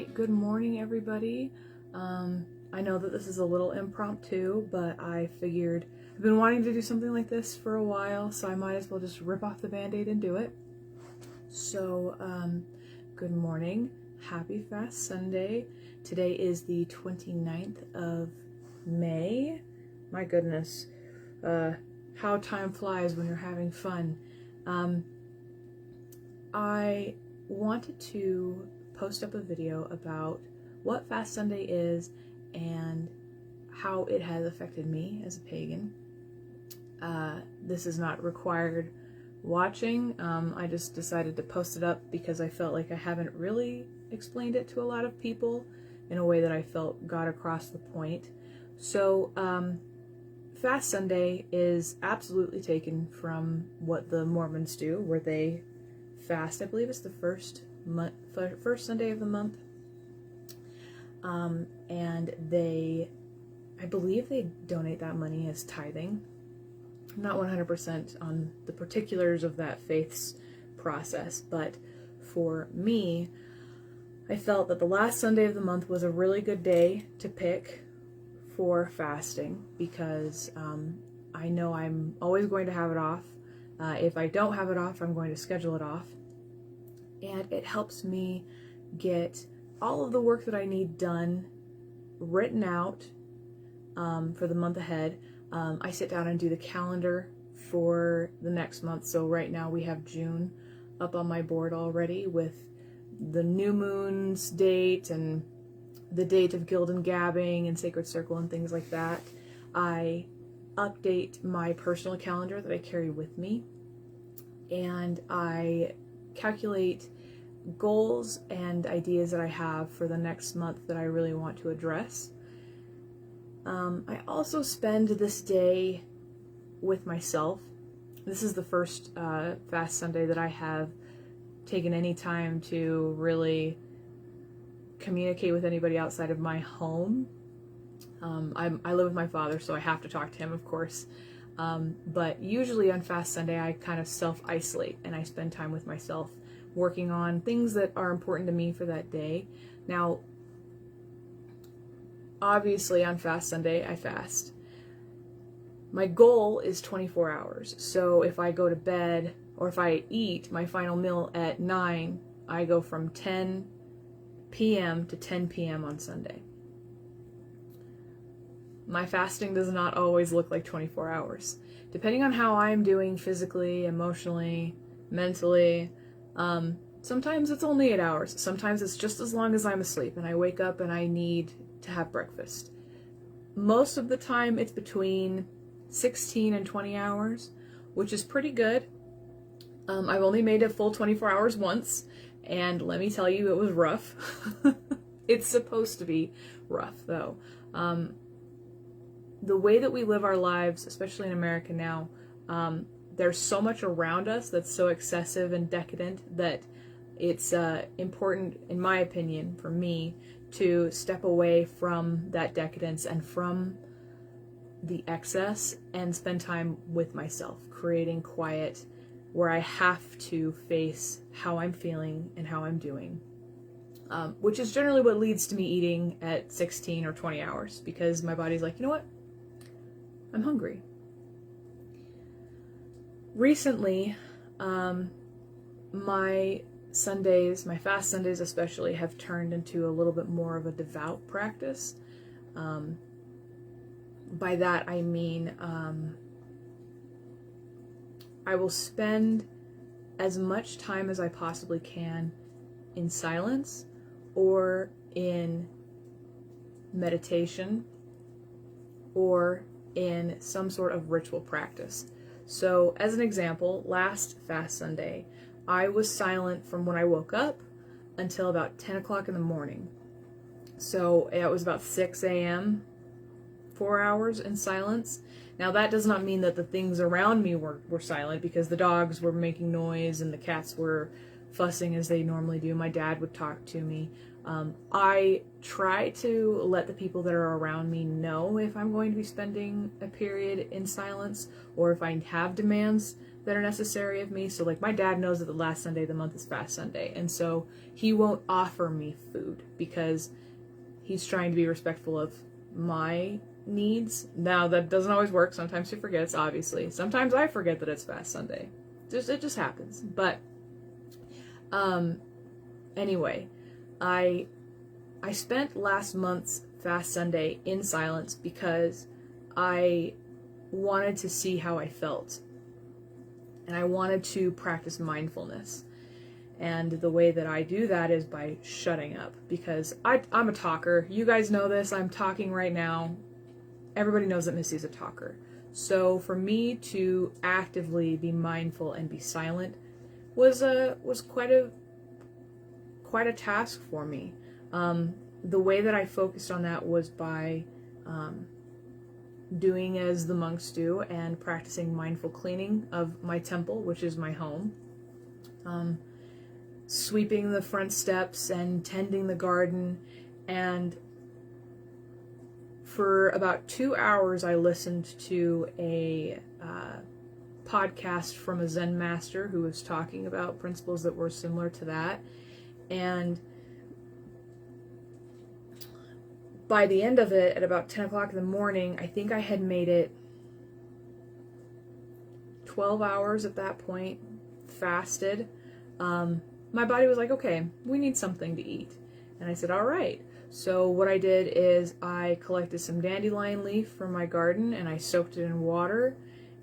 right, good morning everybody. I know that this is a little impromptu, but I figured I've been wanting to do something like this for a while, so I might as well just rip off the band-aid and do it. So, good morning. Happy Fast Sunday. Today is the 29th of May. My goodness, how time flies when you're having fun. I wanted to post up a video about what Fast Sunday is and how it has affected me as a pagan. This is not required watching. I just decided to post it up because I felt like I haven't really explained it to a lot of people in a way that I felt got across the point. So, Fast Sunday is absolutely taken from what the Mormons do, where they fast. I believe it's the first Sunday of the month. And I believe they donate that money as tithing. I'm not 100% on the particulars of that faith's process, but for me, I felt that the last Sunday of the month was a really good day to pick for fasting because I know I'm always going to have it off. If I don't have it off, I'm going to schedule it off. And it helps me get all of the work that I need done, written out for the month ahead. I sit down and do the calendar for the next month. So right now we have June up on my board already with the new moon's date and the date of Gilden Gabbing and Sacred Circle and things like that. I update my personal calendar that I carry with me, and I calculate goals and ideas that I have for the next month that I really want to address. I also spend this day with myself. This is the first Fast Sunday that I have taken any time to really communicate with anybody outside of my home. I live with my father, so I have to talk to him, of course. But usually on Fast Sunday, I kind of self-isolate and I spend time with myself working on things that are important to me for that day. Now, obviously on Fast Sunday, I fast. My goal is 24 hours. So if I go to bed or if I eat my final meal at 9, I go from 10 p.m. to 10 p.m. on Sunday. My fasting does not always look like 24 hours. Depending on how I'm doing physically, emotionally, mentally, sometimes it's only 8 hours. Sometimes it's just as long as I'm asleep and I wake up and I need to have breakfast. Most of the time it's between 16 and 20 hours, which is pretty good. I've only made a full 24 hours once, and let me tell you, it was rough. It's supposed to be rough, though. The way that we live our lives, especially in America now, there's so much around us that's so excessive and decadent that it's important, in my opinion, for me, to step away from that decadence and from the excess and spend time with myself, creating quiet where I have to face how I'm feeling and how I'm doing. Which is generally what leads to me eating at 16 or 20 hours, because my body's like, you know what? I'm hungry. Recently, my Sundays, my fast Sundays especially, have turned into a little bit more of a devout practice. By that I mean, I will spend as much time as I possibly can in silence or in meditation or in some sort of ritual practice. So, as an example, last Fast Sunday, I was silent from when I woke up until about 10 o'clock in the morning. So, it was about 6 a.m., 4 hours in silence. Now, that does not mean that the things around me were silent, because the dogs were making noise and the cats were fussing as they normally do. My dad would talk to me. I try to let the people that are around me know if I'm going to be spending a period in silence, or if I have demands that are necessary of me. So like my dad knows that the last Sunday of the month is Fast Sunday, and so he won't offer me food because he's trying to be respectful of my needs. Now that doesn't always work. Sometimes he forgets, obviously. Sometimes I forget that it's Fast Sunday. It just happens. But anyway, I spent last month's Fast Sunday in silence because I wanted to see how I felt. And I wanted to practice mindfulness. And the way that I do that is by shutting up, because I'm a talker. You guys know this. I'm talking right now. Everybody knows that Missy's a talker. So for me to actively be mindful and be silent was quite a task for me. The way that I focused on that was by doing as the monks do and practicing mindful cleaning of my temple, which is my home. Sweeping the front steps and tending the garden, and for about 2 hours I listened to a podcast from a Zen master who was talking about principles that were similar to that. And by the end of it, at about 10 o'clock in the morning, I think I had made it 12 hours at that point, fasted. My body was like, okay, we need something to eat. And I said, all right. So what I did is I collected some dandelion leaf from my garden and I soaked it in water,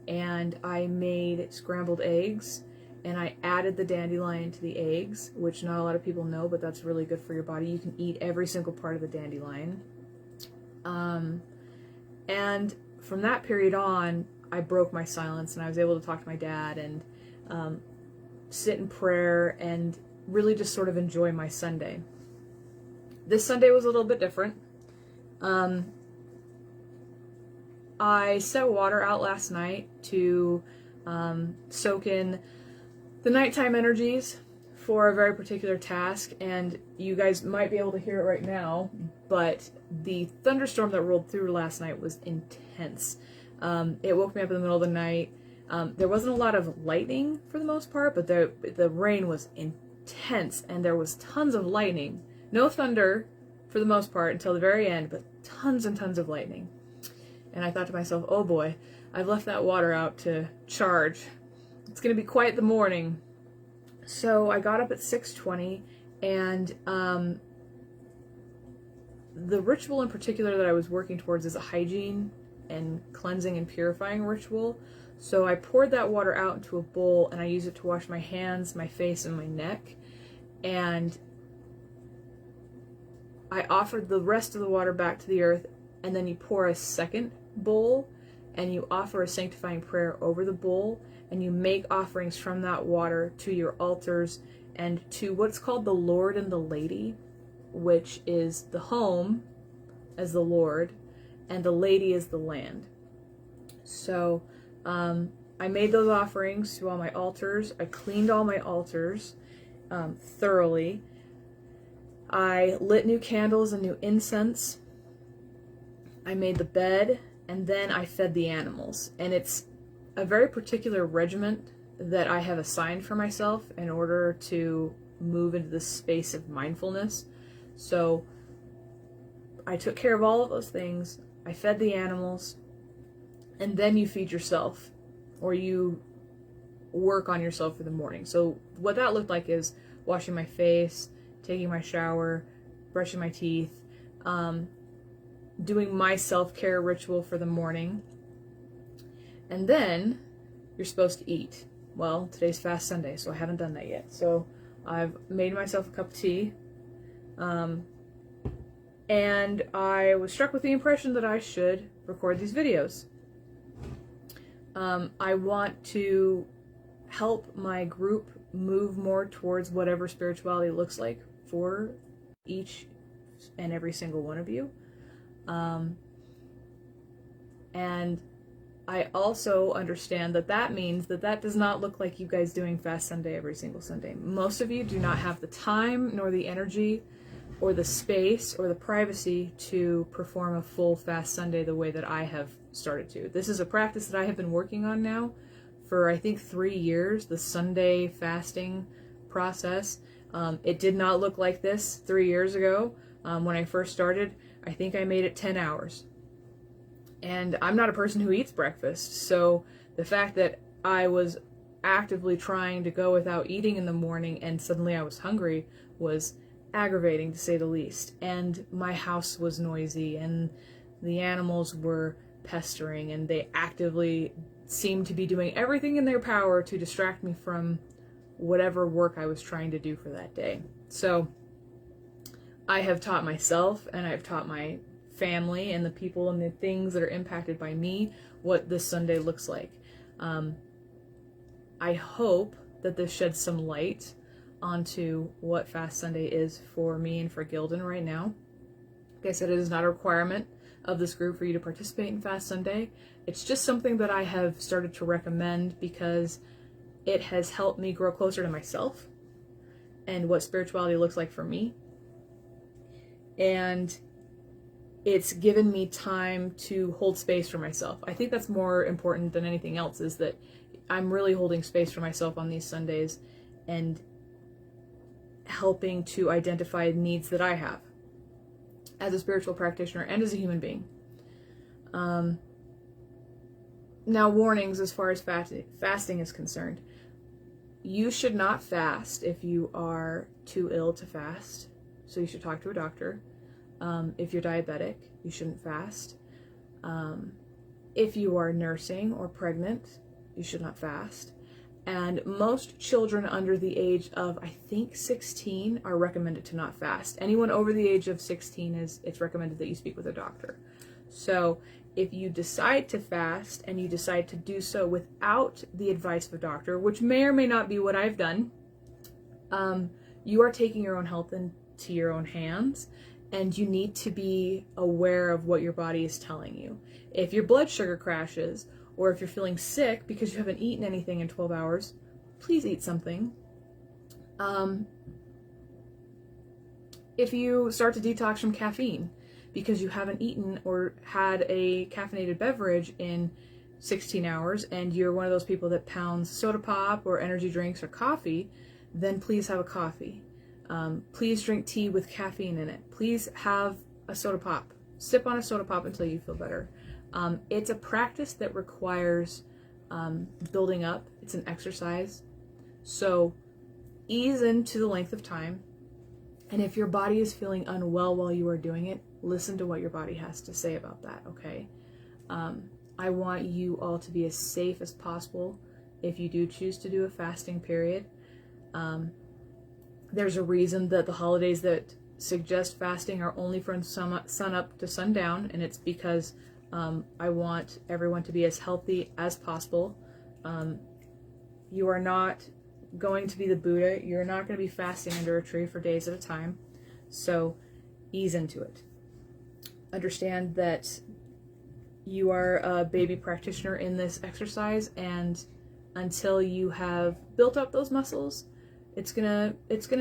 and I made scrambled eggs, and I added the dandelion to the eggs, which not a lot of people know, but that's really good for your body. You can eat every single part of the dandelion. And from that period on, I broke my silence and I was able to talk to my dad and sit in prayer and really just sort of enjoy my Sunday. This Sunday was a little bit different. I set water out last night to soak in the nighttime energies for a very particular task, and you guys might be able to hear it right now, but the thunderstorm that rolled through last night was intense. It woke me up in the middle of the night. There wasn't a lot of lightning for the most part, but the rain was intense, and there was tons of lightning. No thunder for the most part until the very end, but tons and tons of lightning. And I thought to myself, oh boy, I've left that water out to charge. It's going to be quite the morning. So I got up at 6:20, and the ritual in particular that I was working towards is a hygiene and cleansing and purifying ritual. So I poured that water out into a bowl, and I used it to wash my hands, my face, and my neck. And I offered the rest of the water back to the earth, and then you pour a second bowl, and you offer a sanctifying prayer over the bowl, and you make offerings from that water to your altars and to what's called the Lord and the Lady, which is the home as the Lord, and the Lady is the land. So I made those offerings to all my altars. I cleaned all my altars thoroughly. I lit new candles and new incense. I made the bed, and then I fed the animals. And it's a very particular regiment that I have assigned for myself in order to move into this space of mindfulness. So I took care of all of those things. I fed the animals, and then you feed yourself, or you work on yourself for the morning. So what that looked like is washing my face, taking my shower, brushing my teeth, doing my self-care ritual for the morning. And then you're supposed to eat. Well, today's Fast Sunday, so I haven't done that yet. So I've made myself a cup of tea. And I was struck with the impression that I should record these videos. I want to help my group move more towards whatever spirituality looks like for each and every single one of you. And I also understand that that means that that does not look like you guys doing Fast Sunday every single Sunday. Most of you do not have the time, nor the energy, or the space, or the privacy to perform a full Fast Sunday the way that I have started to. This is a practice that I have been working on now for I think 3 years, the Sunday fasting process. It did not look like this 3 years ago. When I first started, I think I made it 10 hours. And I'm not a person who eats breakfast, so the fact that I was actively trying to go without eating in the morning and suddenly I was hungry was aggravating, to say the least. And my house was noisy and the animals were pestering, and they actively seemed to be doing everything in their power to distract me from whatever work I was trying to do for that day. So I have taught myself, and I've taught my family and the people and the things that are impacted by me what this Sunday looks like. I hope that this sheds some light onto what Fast Sunday is for me and for Gilden right now. Like I said, it is not a requirement of this group for you to participate in Fast Sunday. It's just something that I have started to recommend because it has helped me grow closer to myself and what spirituality looks like for me. And it's given me time to hold space for myself. I think that's more important than anything else, is that I'm really holding space for myself on these Sundays and helping to identify needs that I have as a spiritual practitioner and as a human being. Now, warnings as far as fasting is concerned. You should not fast if you are too ill to fast, so you should talk to a doctor. If you're diabetic, you shouldn't fast. If you are nursing or pregnant, you should not fast. And most children under the age of, I think, 16 are recommended to not fast. Anyone over the age of 16, it's recommended that you speak with a doctor. So if you decide to fast and you decide to do so without the advice of a doctor, which may or may not be what I've done, you are taking your own health into your own hands, and you need to be aware of what your body is telling you. If your blood sugar crashes, or if you're feeling sick because you haven't eaten anything in 12 hours, please eat something. If you start to detox from caffeine because you haven't eaten or had a caffeinated beverage in 16 hours, and you're one of those people that pounds soda pop or energy drinks or coffee, then please have a coffee. Please drink tea with caffeine in it. Please have a soda pop. Sip on a soda pop until you feel better. It's a practice that requires building up. It's an exercise. So ease into the length of time. And if your body is feeling unwell while you are doing it, listen to what your body has to say about that, okay? I want you all to be as safe as possible if you do choose to do a fasting period. There's a reason that the holidays that suggest fasting are only from sun up to sundown, and it's because I want everyone to be as healthy as possible. You are not going to be the Buddha. You're not going to be fasting under a tree for days at a time. So ease into it. Understand that you are a baby practitioner in this exercise, and until you have built up those muscles, it's gonna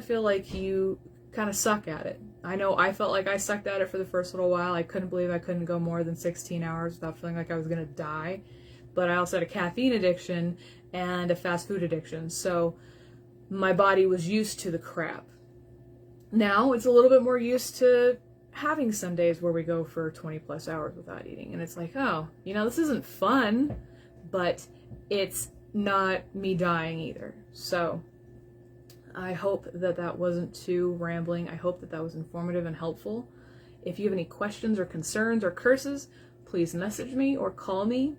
feel like you kind of suck at it. I know I felt like I sucked at it for the first little while. I couldn't believe I couldn't go more than 16 hours without feeling like I was gonna die. But I also had a caffeine addiction and a fast food addiction, so my body was used to the crap. Now it's a little bit more used to having Sundays where we go for 20 plus hours without eating, and it's like, oh, this isn't fun, but it's not me dying either. So I hope that that wasn't too rambling. I hope that that was informative and helpful. If you have any questions or concerns or curses, please message me or call me.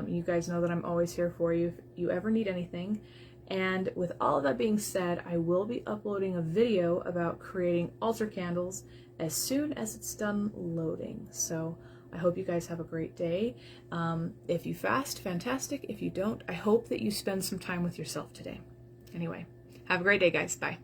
You guys know that I'm always here for you if you ever need anything. And with all of that being said, I will be uploading a video about creating altar candles as soon as it's done loading. So I hope you guys have a great day. If you fast, fantastic. If you don't, I hope that you spend some time with yourself today. Anyway, have a great day, guys. Bye.